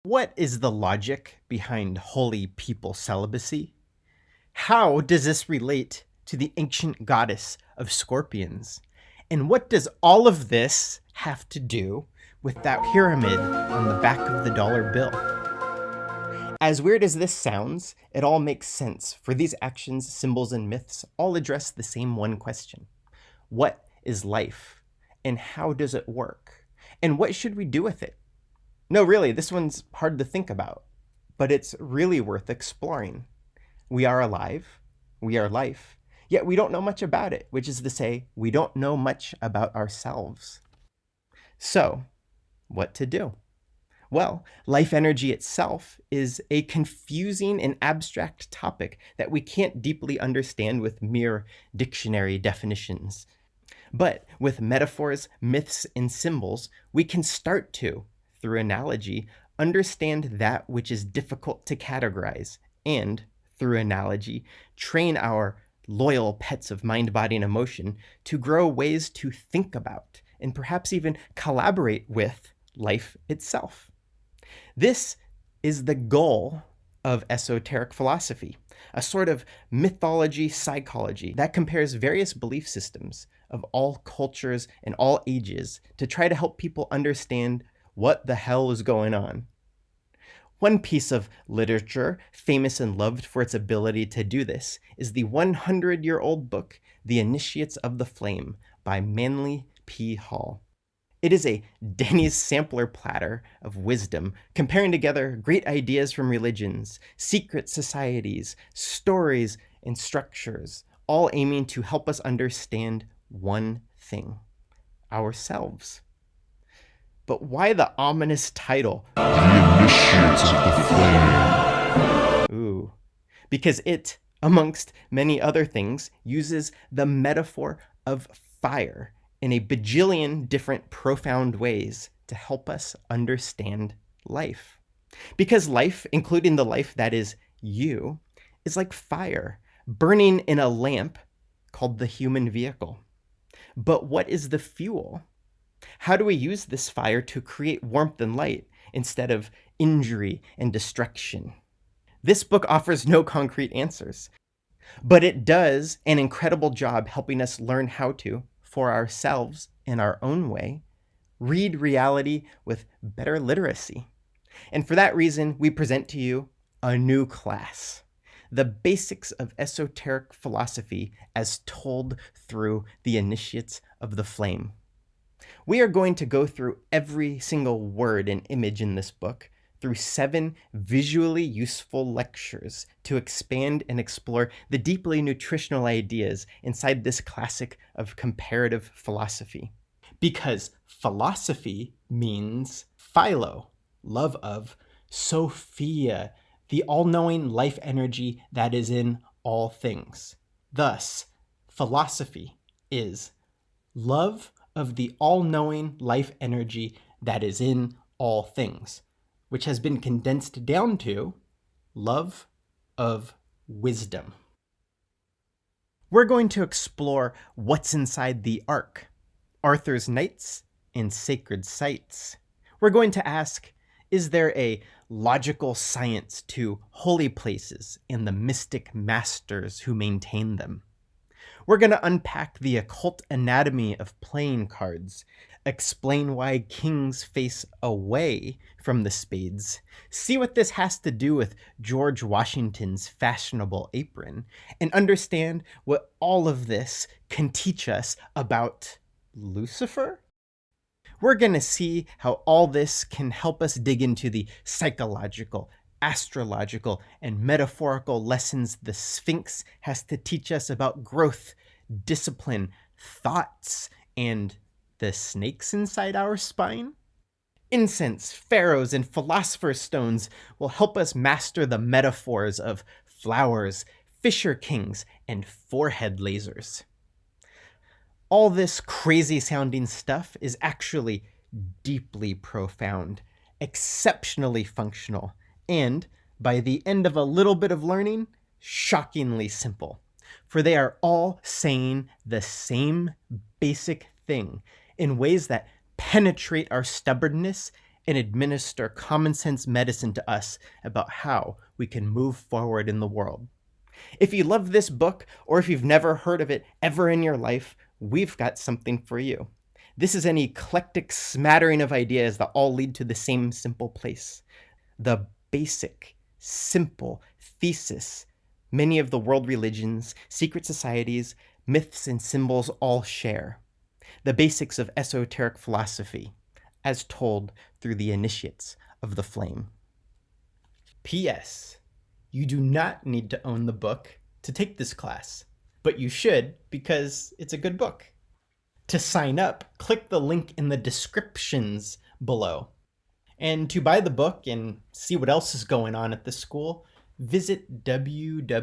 What is the logic behind holy people celibacy? How does this relate to the ancient goddess of scorpions? And what does all of this have to do with that pyramid on the back of the dollar bill? As weird as this sounds, it all makes sense, for these actions, symbols, and myths all address the same one question. What is life? And how does it work? And what should we do with it? No, really, this one's hard to think about, but it's really worth exploring. We are alive, we are life, yet we don't know much about it, which is to say, we don't know much about ourselves. So, what to do? Well, life energy itself is a confusing and abstract topic that we can't deeply understand with mere dictionary definitions. But with metaphors, myths, and symbols, we can start to, through analogy, understand that which is difficult to categorize, and, through analogy, train our loyal pets of mind, body, and emotion to grow ways to think about and perhaps even collaborate with life itself. This is the goal of esoteric philosophy, a sort of mythology psychology that compares various belief systems of all cultures and all ages to try to help people understand what the hell is going on. One piece of literature, famous and loved for its ability to do this, is the 100-year-old book, The Initiates of the Flame by Manly P. Hall. It is a Denny's sampler platter of wisdom, comparing together great ideas from religions, secret societies, stories, and structures, all aiming to help us understand one thing: ourselves. But why the ominous title, The Initiates of the Flame? Ooh, because it, amongst many other things, uses the metaphor of fire in a bajillion different profound ways to help us understand life. Because life, including the life that is you, is like fire burning in a lamp called the human vehicle. But what is the fuel? How do we use this fire to create warmth and light instead of injury and destruction? This book offers no concrete answers, but it does an incredible job helping us learn how to, for ourselves in our own way, read reality with better literacy. And for that reason, we present to you a new class: the basics of esoteric philosophy as told through the Initiates of the Flame. We are going to go through every single word and image in this book through 7 visually useful lectures to expand and explore the deeply nutritional ideas inside this classic of comparative philosophy. Because philosophy means philo, love of, Sophia, the all-knowing life energy that is in all things. Thus, philosophy is love of the all-knowing life energy that is in all things, which has been condensed down to love of wisdom. We're going to explore what's inside the Ark, Arthur's Knights and sacred sites. We're going to ask, is there a logical science to holy places and the mystic masters who maintain them? We're going to unpack the occult anatomy of playing cards, explain why kings face away from the spades, see what this has to do with George Washington's fashionable apron, and understand what all of this can teach us about Lucifer? We're going to see how all this can help us dig into the psychological, astrological, and metaphorical lessons the Sphinx has to teach us about growth, discipline, thoughts, and the snakes inside our spine. Incense, pharaohs, and philosopher's stones will help us master the metaphors of flowers, fisher kings, and forehead lasers. All this crazy sounding stuff is actually deeply profound, exceptionally functional, and, by the end of a little bit of learning, shockingly simple. For they are all saying the same basic thing in ways that penetrate our stubbornness and administer common sense medicine to us about how we can move forward in the world. If you love this book, or if you've never heard of it ever in your life, we've got something for you. This is an eclectic smattering of ideas that all lead to the same simple place. The basic, simple thesis many of the world religions, secret societies, myths, and symbols all share. The basics of esoteric philosophy, as told through the initiates of the flame. P.S. You do not need to own the book to take this class, but you should because it's a good book. To sign up, click the link in the descriptions below. And to buy the book and see what else is going on at this school, visit www.prs.org.